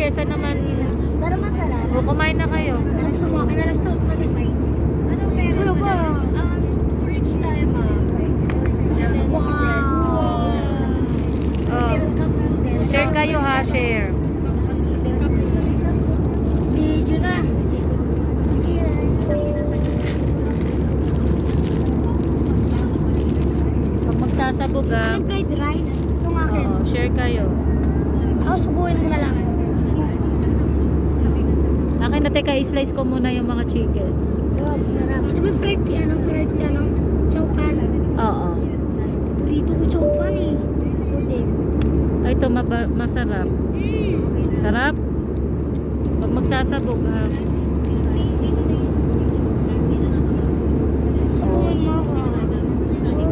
kesa naman. Pero masarap. O, kumain na kayo. Nagsumaki na lang to. Ano meron? Ano ba? Porridge tayo, ma'am. Wow. Oh. Share kayo ha, share. Video na. Pag magsasabog ha. Ano fried rice? Itong akin. Oo, share kayo. Ako, subuhin mo na lang. Akin na teka, i-slice ko muna yung mga chicken. Wow, sarap. Ito ba fried chowpan? Oo. Prito ko chowpan eh. Ako din. Ay, ito masarap. Sarap? Pag magsasabog ha. Subuhin mo ako.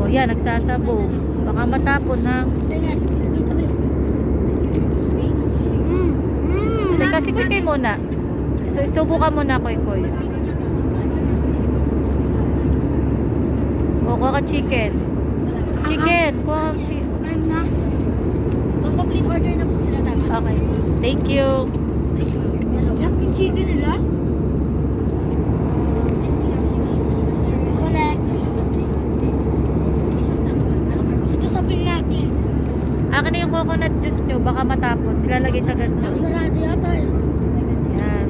O yan, nagsasabog. Baka matapon ha. Tingnan. Dito ba? Teka, si Koy muna. So, subukan mo na, Koy. O, kuha ka chicken. Chicken. Kuha ka chicken. Ano na? Complete order na po sila, tama? Okay. Thank you. Sarap yung chicken nila. Ako next. Ito sapin natin. Akin na yung coconut juice nyo. Baka matapon. Ilalagay sa ganito. Nakasarado yata eh. Yan.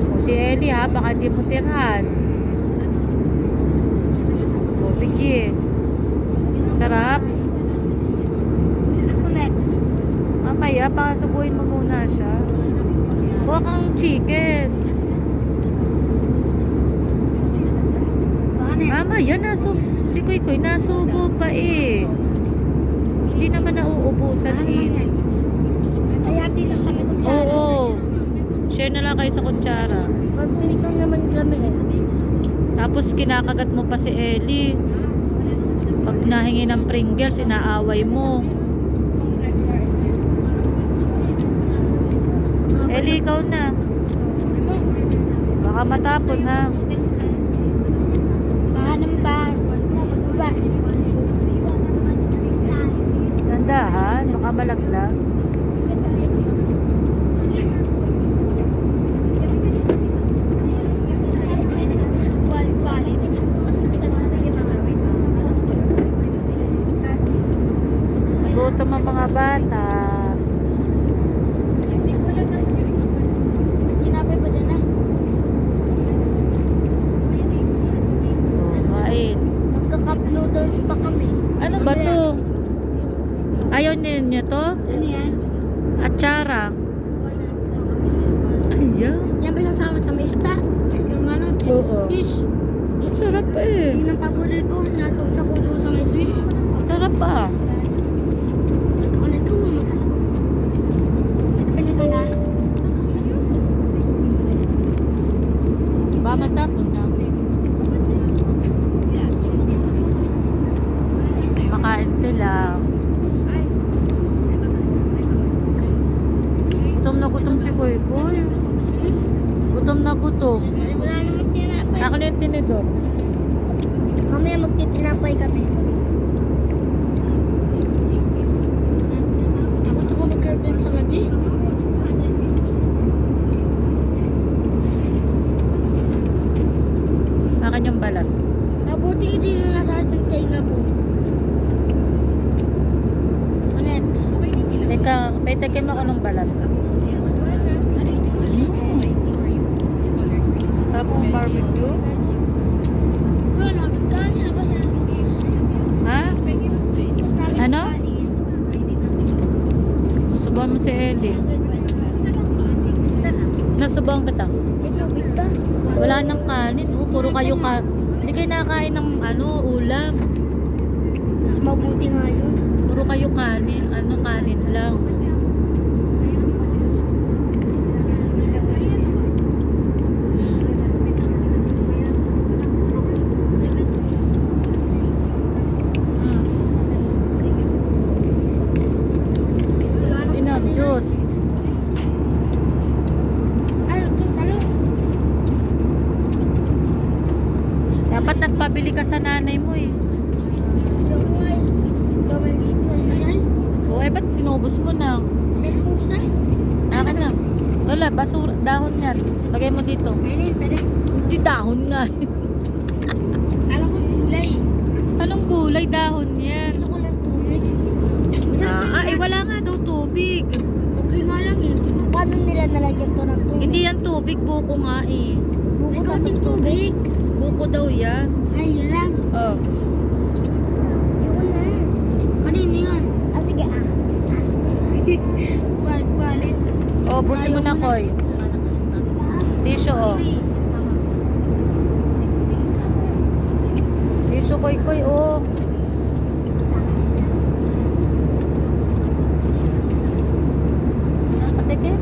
O, si Ellie ha. Baka di mo tirahan. O, bigyan. Sarap. Ako next. Mamaya, pakasubuhin mo muna siya. Kuha kang chicken. Baka next. Mamaya, si Koy nasubo pa eh. Hindi naman nauubusan Ano naman eh. yan? Kaya tino sa may kutsara. Oo. Share na lang kayo sa kutsara. Magpinsan naman kami eh. Tapos kinakagat mo pa si Ellie. Pag nahingi ng Pringles, inaaway mo. Ellie, ikaw na. Baka matapon ha. Bahan ng bahan. Baba. Dandahan, baka malaglag. Balik-balik. Nagutom ang mga bata. Tinapay pa dyan ah. O, kain. Magka-cup noodles pa kami. Ano ba to? Ayaw niyo to? Ano yan? Atsara. Ayaw. Yan ba sasama sa mista? Yung ano? Oo. Fish. Sarap eh. Yun ang paborito ko. Nasawsa ko doon sa may fish. Sarap pa. Ako na ito. Magsasabog. Ano ka na? Seryoso? Ba matapon na. Makain sila. Gutom si Koy. Gutom na gutom. Wala naman tinapay. Ako na yung tinidor. Mamaya magtitinapay kami. Takot ako mag-girlfriend sa gabi. Akin yung balat. Mabuti hindi na nasa ating tenga ko. Connect. Teka, petikim ako ng balat. Sarap ng barbecue. Wala, nagkani na ba sa lubos? Ha? Ano? Nasubuhan mo si Ellie. Nasubuhan kita. May tubig ba? Wala nang kanin. Oh, puro kayo hindi kayo nakakain ng ulam. Mas mabuti nga yun. Puro kayo kanin. Kanin lang. Tinap, Diyos. Ano to? Ano? Dapat nagpabili ka sa nanay mo eh. Double dito ay masay. O, ba't pinubos mo na? May lumubos ay. Akin lang. Wala, basura, dahon yan. Lagay mo dito. Pwede. Hindi dahon nga. Kala ko kulay. Anong kulay dahon yan? Gusto ko ng tubig. Wala nga daw tubig. Okay nga lang eh. Paano nila nalagyan to ng tubig? Hindi yan tubig, buko nga eh. Buko tapos tubig. Buko daw yan. Ay, yun lang. Oh. Yun na. Kanino yun? Sige Palit. Oh, busin mo na, Koy. Tissue, oh. Tissue, Koy, oh. Patike?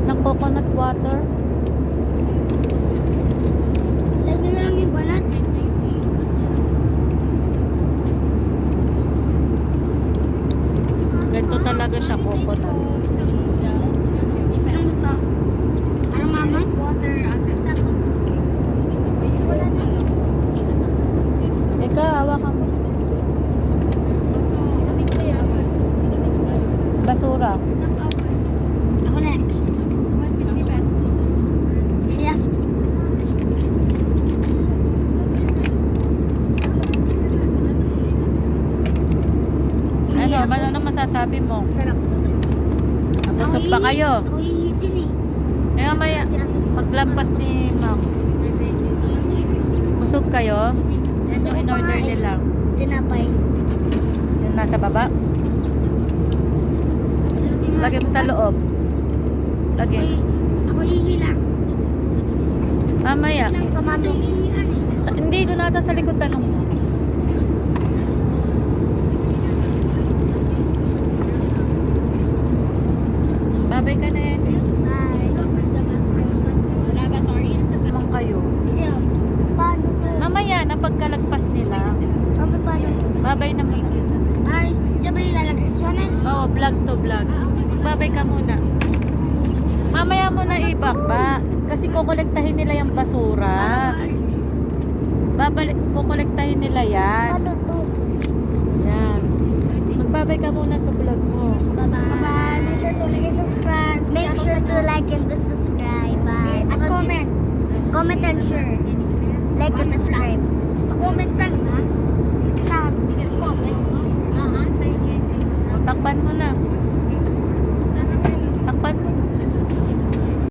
Ng coconut water. Sa inyo na lang yung balat. Ganito talaga siya, coconut. Anong gusto? Parang mangot? Eka, hawakan mo. Basura. Ako next. 150 pesos. Left. Ano masasabi mo? Sarap. Busog pa kayo? Ako ihitin eh. Eh, mamaya, paglampas ni Ma'am. Busog kayo? Yan yung in-order nila. Tinapay. Yung nasa baba. Lagay mo sa loob. Lagay. Ako ihilang. Mamaya. Nang kamami. Ihilan eh. Hindi, doon nata sa likod tanong mo. Babay ka na yan. Bye. Lavatory at the Naman kayo. Sige. Paano to? Mamaya, na pagkalagpas nila. Paano? Babay naman. Ay, diyan ba ilalagay sa channel? Oo, vlog to vlog. Babay ka muna. Mamaya mo na ibaba. Kasi kukolektahin nila yung basura. Kukolektahin nila yan. Paano to? Yan. Magbabay ka muna sa vlog mo. Bye-bye. Make sure to like and subscribe. Make sure to like and subscribe. Bye. At comment. Comment and share. Like and subscribe. Basta comment lang ha. Kasama, hindi ka comment. Takpan mo na. Takpan mo.